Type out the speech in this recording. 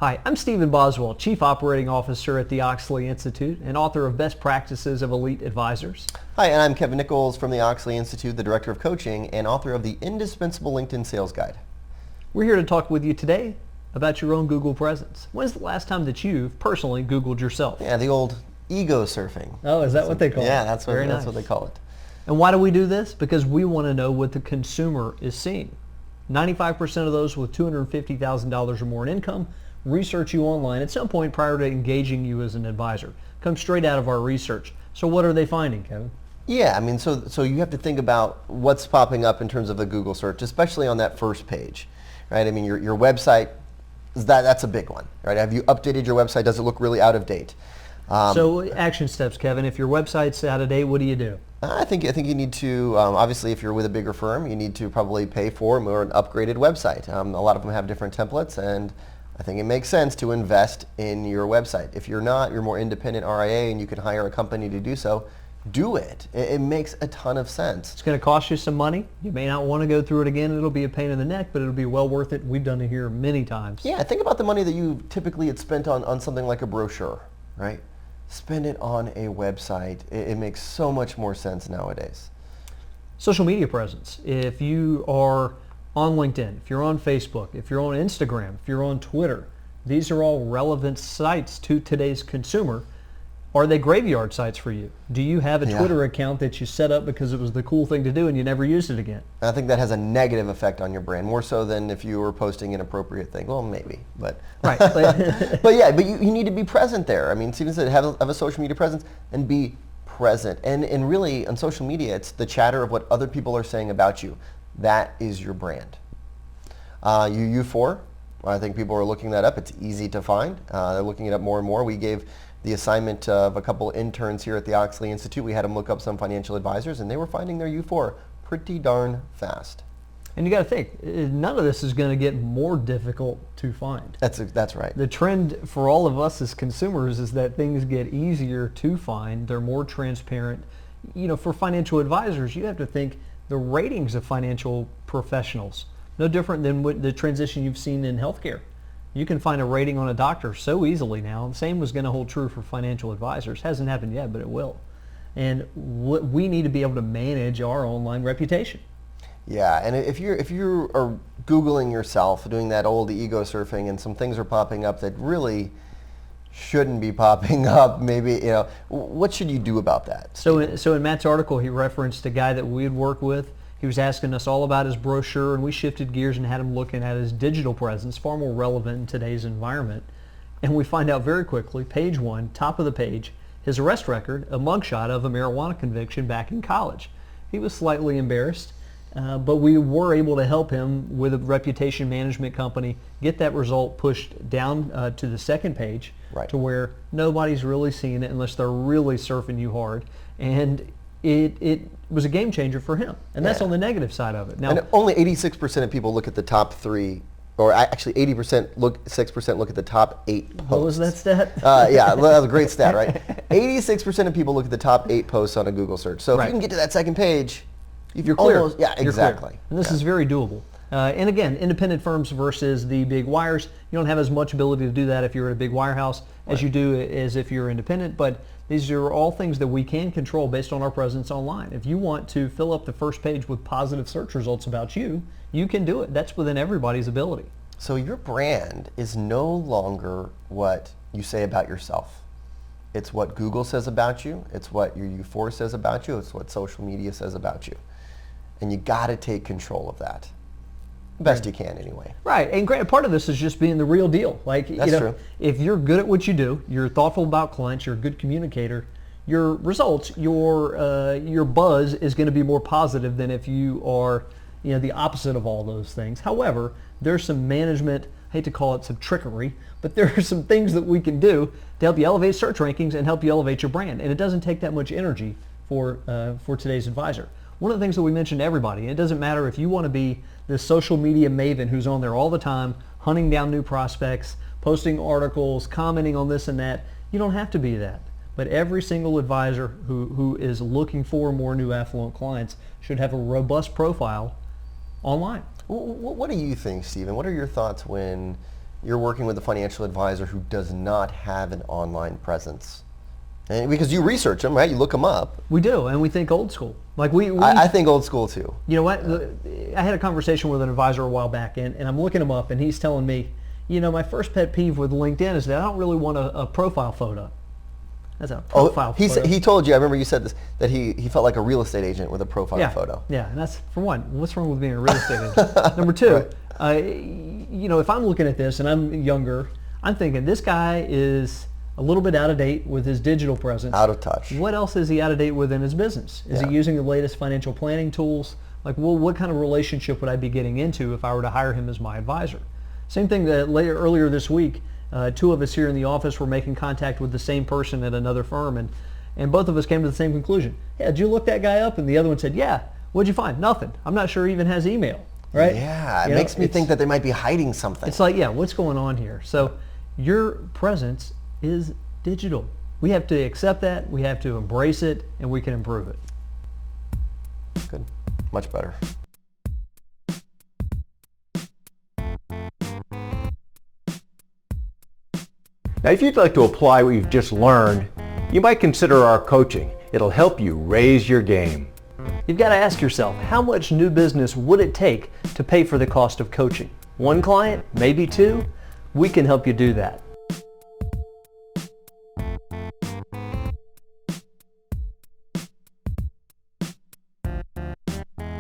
Hi, I'm Stephen Boswell, Chief Operating Officer at the Oxley Institute and author of Best Practices of Elite Advisors. Hi, and I'm Kevin Nichols from the Oxley Institute, the Director of Coaching and author of the Indispensable LinkedIn Sales Guide. We're here to talk with you today about your own Google presence. When's the last time that you've personally Googled yourself? Yeah, the old ego surfing. Oh, is that what they call it? Yeah, that's Very nice. what they call it. And why do we do this? Because we want to know what the consumer is seeing. 95% of those with $250,000 or more in income research you online at some point prior to engaging you as an advisor. Comes straight out of our research. So what are they finding, Kevin? Yeah, I mean, so you have to think about what's popping up in terms of the Google search, especially on that first page, right? I mean, your website, that's a big one, right? Have you updated your website? Does it look really out of date? So action steps, Kevin. If your website's out of date, what do you do? I think you need to, obviously if you're with a bigger firm, you need to probably pay for more an upgraded website. A lot of them have different templates, and I think it makes sense to invest in your website. If you're not, you're more independent RIA and you can hire a company to do so, do it. It makes a ton of sense. It's going to cost you some money. You may not want to go through it again. It'll be a pain in the neck, but it'll be well worth it. We've done it here many times. Yeah, think about the money that you typically had spent on something like a brochure, right? Spend it on a website. It makes so much more sense nowadays. Social media presence. If you are on LinkedIn, if you're on Facebook, if you're on Instagram, if you're on Twitter, these are all relevant sites to today's consumer. Are they graveyard sites for you? Do you have a Twitter account that you set up because it was the cool thing to do and you never used it again? I think that has a negative effect on your brand, more so than if you were posting inappropriate things. Well, maybe, but right. but you need to be present there. I mean, Steven said have a social media presence and be present. And really, on social media, it's the chatter of what other people are saying about you. That is your brand. U4, I think people are looking that up. It's easy to find. They're looking it up more and more. We gave the assignment of a couple interns here at the Oxley Institute. We had them look up some financial advisors, and they were finding their U4 pretty darn fast. And you got to think, none of this is going to get more difficult to find. That's right. The trend for all of us as consumers is that things get easier to find. They're more transparent. You know, for financial advisors, you have to think the ratings of financial professionals, no different than what the transition you've seen in healthcare. You can find a rating on a doctor so easily now. The same was going to hold true for financial advisors. Hasn't happened yet, but it will. And we need to be able to manage our online reputation. Yeah, and if you are Googling yourself, doing that old ego surfing, and some things are popping up that really shouldn't be popping up, maybe, what should you do about that? So in Matt's article, he referenced a guy that we had worked with. He was asking us all about his brochure, and we shifted gears and had him looking at his digital presence, far more relevant in today's environment. And we find out very quickly, page 1, top of the page, his arrest record, a mugshot of a marijuana conviction back in college. He was slightly embarrassed, but we were able to help him with a reputation management company get that result pushed down to the second page, right, to where nobody's really seeing it unless they're really surfing you hard. And it was a game changer for him. And that's on the negative side of it. Now, and only 86% of people look at the top 3, or actually 6% look at the top 8 posts. What was that stat? Yeah, that was a great stat, right? 86% of people look at the top 8 posts on a Google search. So if you can get to that second page, you're clear. Yeah, exactly. Clear. And this is very doable. And again, independent firms versus the big wires, you don't have as much ability to do that if you're at a big wirehouse as you do as if you're independent, but these are all things that we can control based on our presence online. If you want to fill up the first page with positive search results about you, you can do it. That's within everybody's ability. So your brand is no longer what you say about yourself. It's what Google says about you. It's what your U4 says about you. It's what social media says about you. And you got to take control of that. Best you can anyway. Right, and granted, part of this is just being the real deal. Like, That's true. If you're good at what you do, you're thoughtful about clients, you're a good communicator, your results, your buzz is going to be more positive than if you are, the opposite of all those things. However, there's some management, I hate to call it some trickery, but there are some things that we can do to help you elevate search rankings and help you elevate your brand. And it doesn't take that much energy for today's advisor. One of the things that we mentioned to everybody, it doesn't matter if you want to be this social media maven who's on there all the time, hunting down new prospects, posting articles, commenting on this and that. You don't have to be that. But every single advisor who is looking for more new affluent clients should have a robust profile online. What do you think, Stephen? What are your thoughts when you're working with a financial advisor who does not have an online presence. And because you research them, right? You look them up. We do, and we think old school. Like I think old school too. You know what? I had a conversation with an advisor a while back, and I'm looking him up, and he's telling me, my first pet peeve with LinkedIn is that I don't really want a profile photo. That's a profile photo. He told you, I remember you said this, that he felt like a real estate agent with a profile photo. Yeah, and that's, for one, what's wrong with being a real estate agent? Number two, right. If I'm looking at this and I'm younger, I'm thinking this guy is a little bit out of date with his digital presence. Out of touch. What else is he out of date with in his business? Is he using the latest financial planning tools? Like, well, what kind of relationship would I be getting into if I were to hire him as my advisor? Same thing that earlier this week, two of us here in the office were making contact with the same person at another firm, and both of us came to the same conclusion. Yeah, did you look that guy up? And the other one said, yeah. What'd you find? Nothing. I'm not sure he even has email, right? Yeah, it makes me think that they might be hiding something. It's like, what's going on here? So your presence is digital. We have to accept that, we have to embrace it, and we can improve it. Good. Much better. Now, if you'd like to apply what you've just learned, you might consider our coaching. It'll help you raise your game. You've got to ask yourself, how much new business would it take to pay for the cost of coaching? One client? Maybe two? We can help you do that.